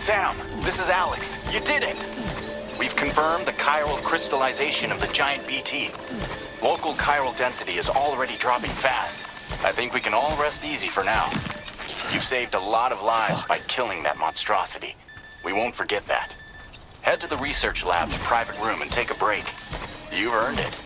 Sam, this is Alex. You did it! We've confirmed the chiral crystallization of the giant BT. Local chiral density is already dropping fast. I think we can all rest easy for now. You've saved a lot of lives by killing that monstrosity. We won't forget that. Head to the research lab's private room and take a break. You've earned it.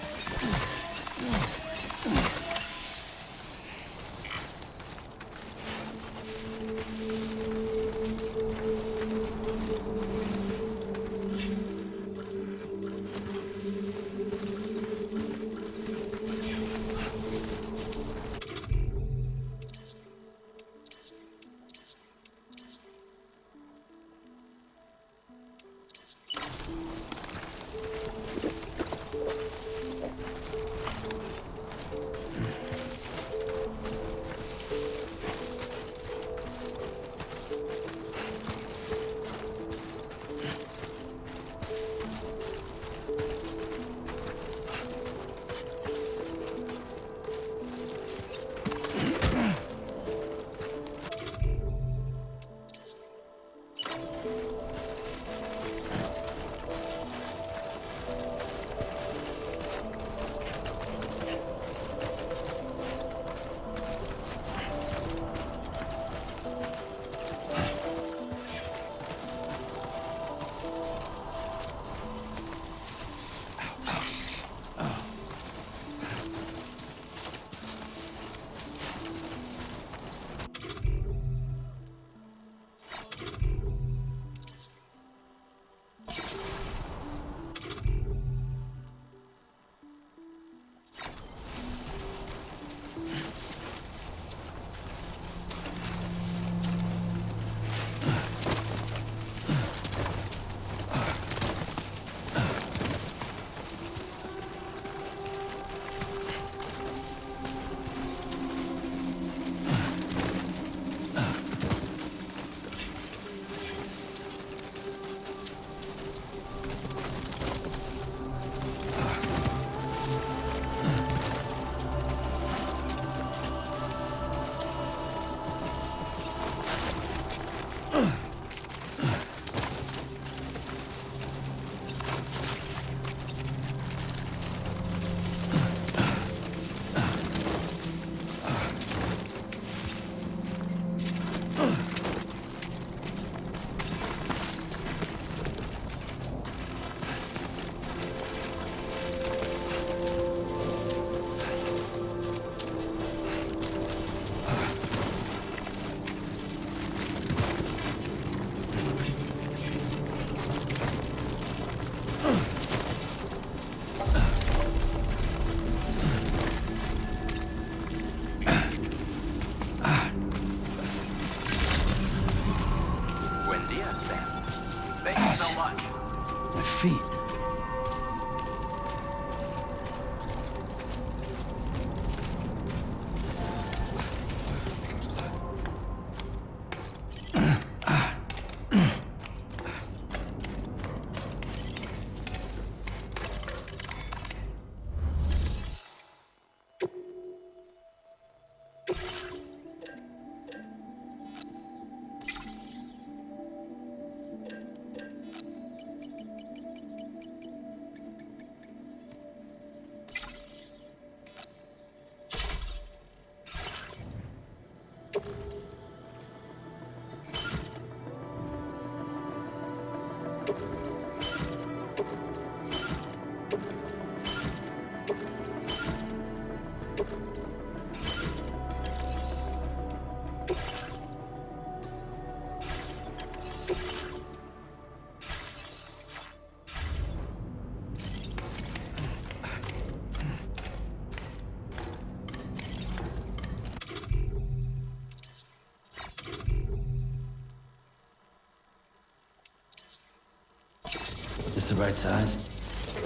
The right size?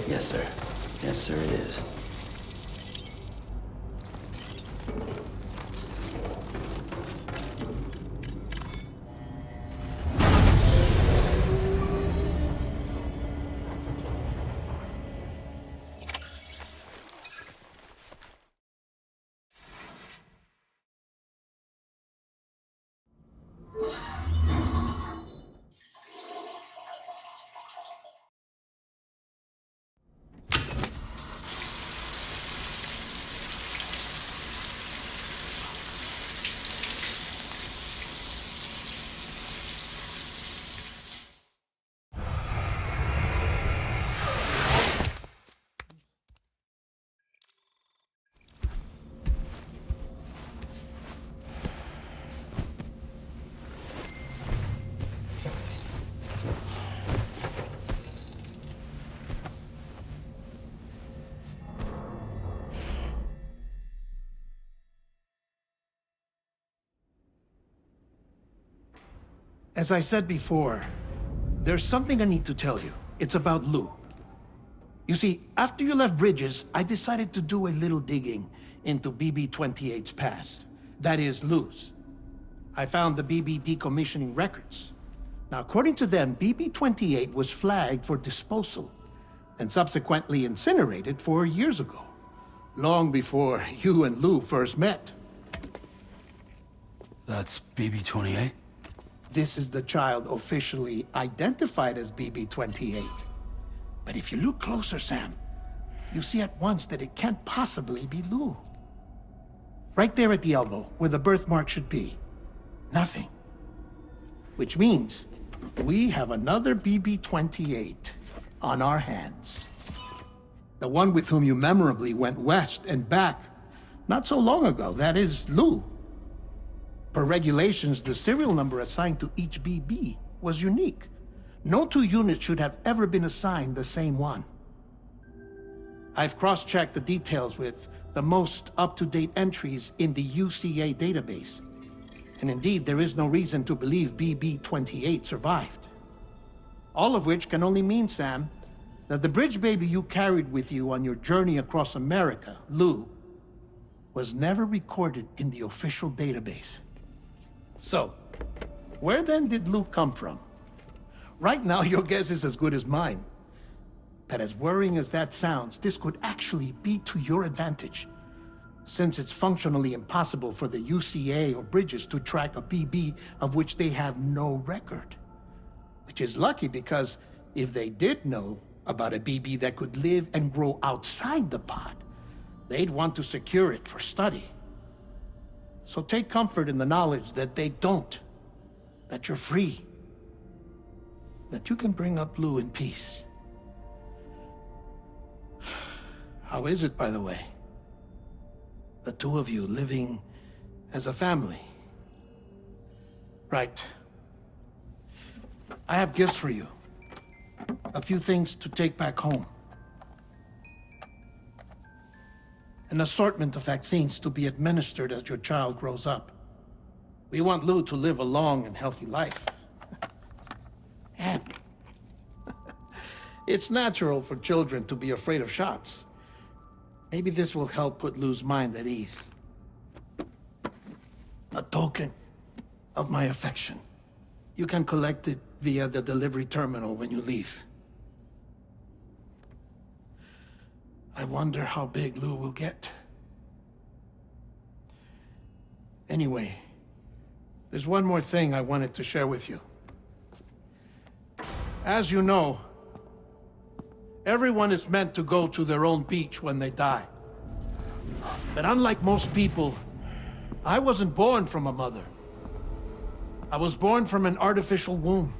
Yes, sir. Yes, sir, it is. As I said before, there's something I need to tell you. It's about Lou. You see, after you left Bridges, I decided to do a little digging into BB-28's past. That is, Lou's. I found the BB decommissioning records. Now, according to them, BB-28 was flagged for disposal and subsequently incinerated 4 years ago, long before you and Lou first met. That's BB-28? This is the child officially identified as BB-28. But if you look closer, Sam, you see at once that it can't possibly be Lou. Right there at the elbow, where the birthmark should be. Nothing. Which means we have another BB-28 on our hands. The one with whom you memorably went west and back not so long ago, that is Lou. Per regulations, the serial number assigned to each BB was unique. No two units should have ever been assigned the same one. I've cross-checked the details with the most up-to-date entries in the UCA database. And indeed, there is no reason to believe BB-28 survived. All of which can only mean, Sam, that the bridge baby you carried with you on your journey across America, Lou, was never recorded in the official database. So, where then did Lou come from? Right now, your guess is as good as mine. But as worrying as that sounds, this could actually be to your advantage, since it's functionally impossible for the UCA or Bridges to track a BB of which they have no record. Which is lucky because if they did know about a BB that could live and grow outside the pod, they'd want to secure it for study. So take comfort in the knowledge that they don't, that you're free, that you can bring up Lou in peace. How is it, by the way? The two of you living as a family. Right. I have gifts for you. A few things to take back home. An assortment of vaccines to be administered as your child grows up. We want Lou to live a long and healthy life. And it's natural for children to be afraid of shots. Maybe this will help put Lou's mind at ease. A token of my affection. You can collect it via the delivery terminal when you leave. I wonder how big Lou will get. Anyway, there's one more thing I wanted to share with you. As you know, everyone is meant to go to their own beach when they die. But unlike most people, I wasn't born from a mother. I was born from an artificial womb.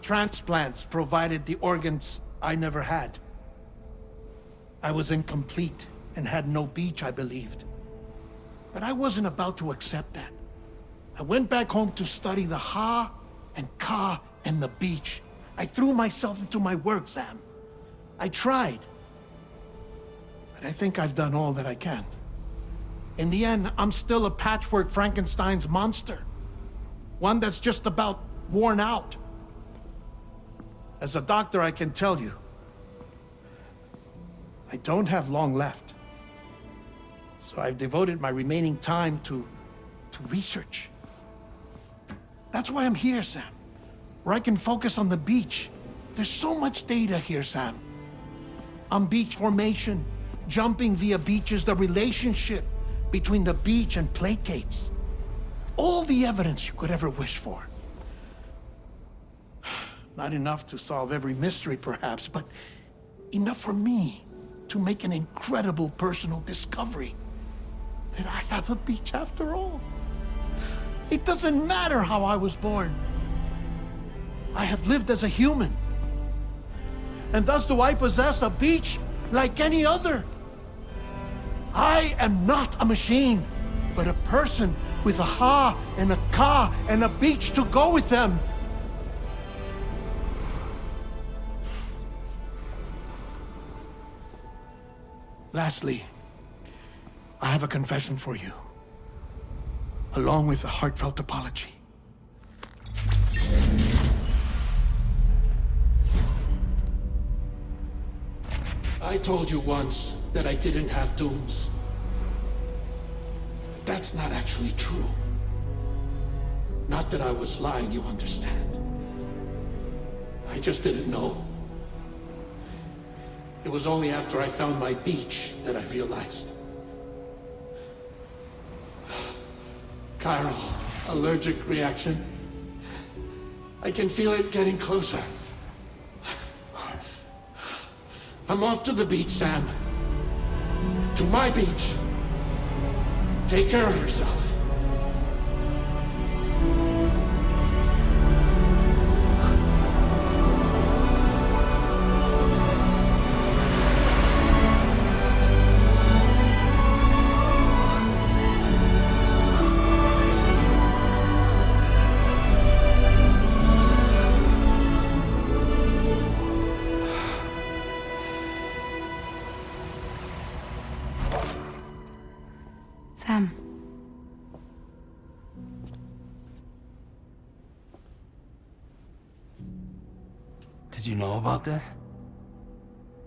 Transplants provided the organs I never had. I was incomplete and had no beach, I believed. But I wasn't about to accept that. I went back home to study the Ha and Ka and the beach. I threw myself into my work, Sam. I tried. But I think I've done all that I can. In the end, I'm still a patchwork Frankenstein's monster. One that's just about worn out. As a doctor, I can tell you, I don't have long left. So I've devoted my remaining time to research. That's why I'm here, Sam. Where I can focus on the beach. There's so much data here, Sam. On beach formation, jumping via beaches, the relationship between the beach and plate gates. All the evidence you could ever wish for. Not enough to solve every mystery, perhaps, but enough for me to make an incredible personal discovery that I have a beach after all. It doesn't matter how I was born. I have lived as a human. And thus do I possess a beach like any other. I am not a machine, but a person with a Ha and a Ka and a beach to go with them. Lastly, I have a confession for you, along with a heartfelt apology. I told you once that I didn't have dooms. But that's not actually true. Not that I was lying, you understand. I just didn't know. It was only after I found my beach that I realized. Chiral, allergic reaction. I can feel it getting closer. I'm off to the beach, Sam. To my beach. Take care of yourself. Sam. Did you know about this?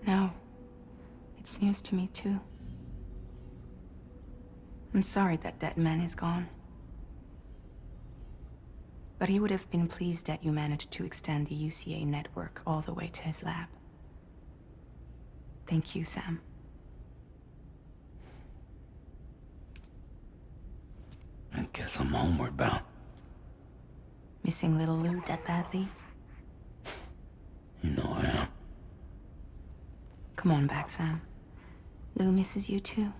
No. It's news to me, too. I'm sorry that that man is gone. But he would have been pleased that you managed to extend the UCA network all the way to his lab. Thank you, Sam. I guess I'm homeward bound. Missing little Lou that badly? You know I am. Come on back, Sam. Lou misses you too.